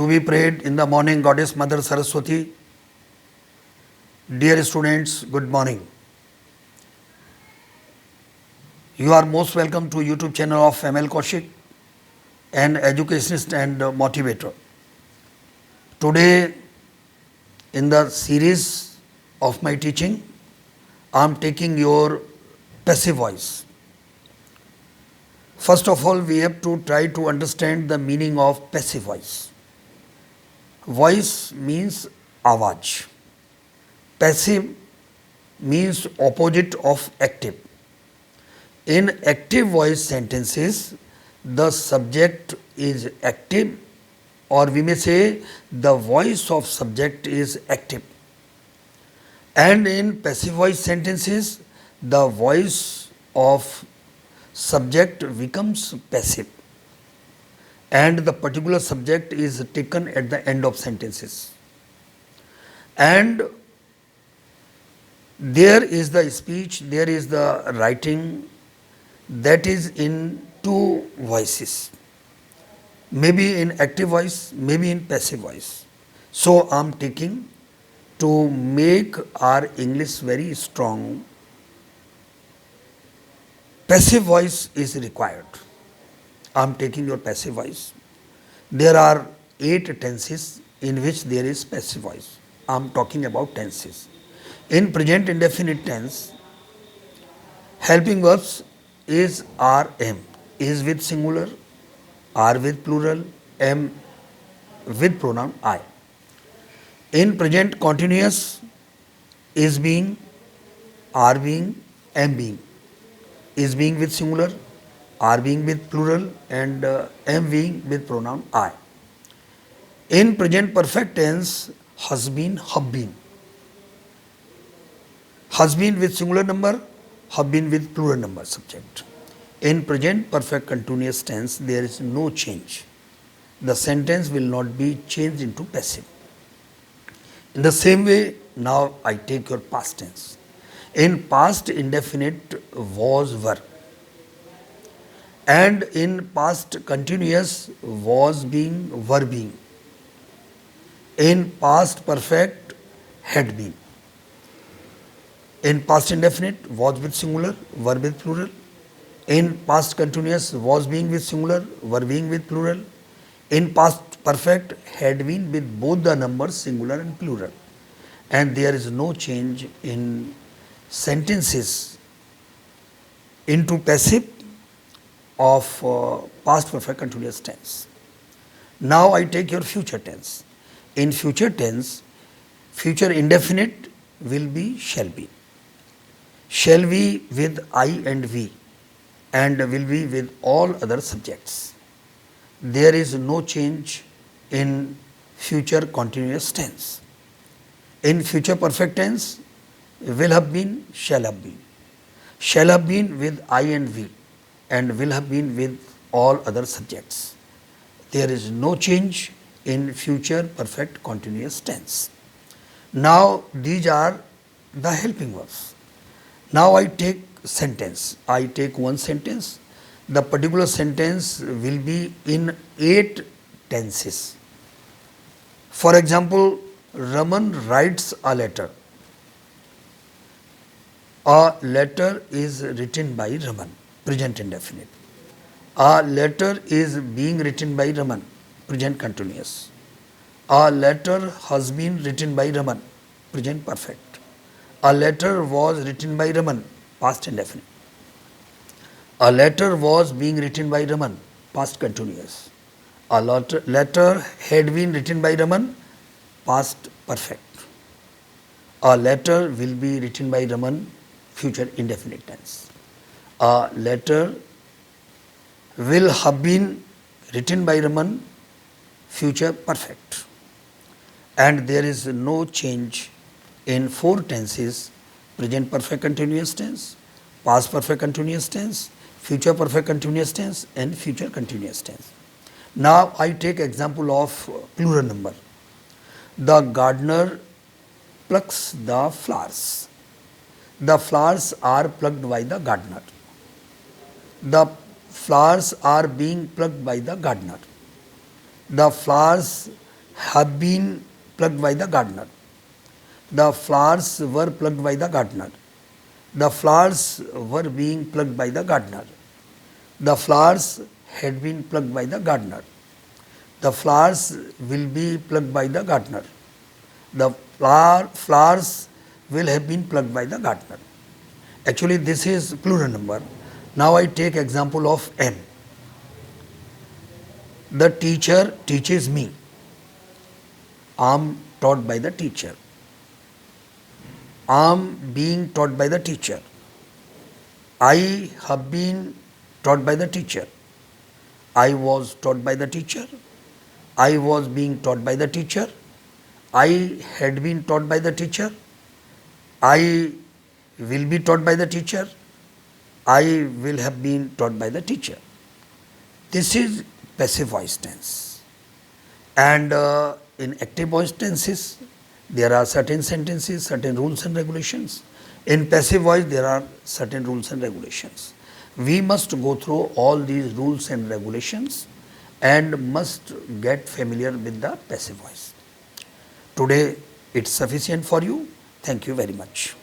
to be prayed in the morning, Goddess Mother Saraswati. Dear students, good morning. You are most welcome to YouTube channel of ML Kaushik, an educationist and motivator. Today, in the series of my teaching, I am taking your passive voice. First of all, we have to try to understand the meaning of passive voice. Voice means awaj. Passive means opposite of active. In active voice sentences, the subject is active, or we may say the voice of subject is active. And in passive voice sentences, the voice of subject becomes passive, and the particular subject is taken at the end of sentences. And there is the speech, there is the writing that is in two voices, maybe in active voice, maybe in passive voice. So I am taking to make our English very strong. Passive voice is required. I am taking your passive voice. There are 8 tenses in which there is passive voice. I am talking about tenses. In present indefinite tense, helping verbs is are, am, is with singular, are with plural, am with pronoun I. In present continuous, is being, are being, am being, is being with singular, are being with plural, and am being with pronoun I. In present perfect tense, has been, have been. Has been with singular number, have been with plural number subject. In present perfect continuous tense, there is no change. The sentence will not be changed into passive. In the same way, now I take your past tense. In past indefinite, was, were. And in past continuous, was being, were being. In past perfect, had been. In past indefinite, was with singular, were with plural. In past continuous, was being with singular, were being with plural. In past perfect, had been with both the numbers singular and plural. And there is no change in sentences into passive of past perfect continuous tense. Now I take your future tense. In future tense, future indefinite will be shall be. Shall be with I and we, and will be with all other subjects. There is no change in future continuous tense. In future perfect tense, will have been, shall have been. Shall have been with I and we, and will have been with all other subjects. There is no change in future perfect continuous tense. Now these are the helping verbs. Now I take sentence. I take one sentence. The particular sentence will be in 8 tenses. For example, Raman writes a letter. A letter is written by Raman, present indefinite. A letter is being written by Raman, present continuous. A letter has been written by Raman, present perfect. A letter was written by Raman, past indefinite. A letter was being written by Raman, past continuous. A letter had been written by Raman, past perfect. A letter will be written by Raman, future indefinite tense. A letter will have been written by Raman, future perfect. And there is no change in 4 tenses: present perfect continuous tense, past perfect continuous tense, future perfect continuous tense, and future continuous tense. Now I take example of plural number. The gardener plucks the flowers. The flowers are plucked by the gardener. The flowers are being plucked by the gardener. The flowers have been plucked by the gardener. The flowers were plucked by the gardener. The flowers were being plucked by the gardener. The flowers had been plucked by the gardener. The flowers will be plucked by the gardener. The flowers will have been plucked by the gardener. Actually, this is plural number. Now I take example of M. The teacher teaches me. I am taught by the teacher. I am being taught by the teacher. I have been taught by the teacher. I was taught by the teacher. I was being taught by the teacher. I had been taught by the teacher. I will be taught by the teacher. I will have been taught by the teacher. This is passive voice tense. And in active voice tenses, there are certain sentences, certain rules and regulations. In passive voice, there are certain rules and regulations. We must go through all these rules and regulations and must get familiar with the passive voice. Today, it's sufficient for you. Thank you very much.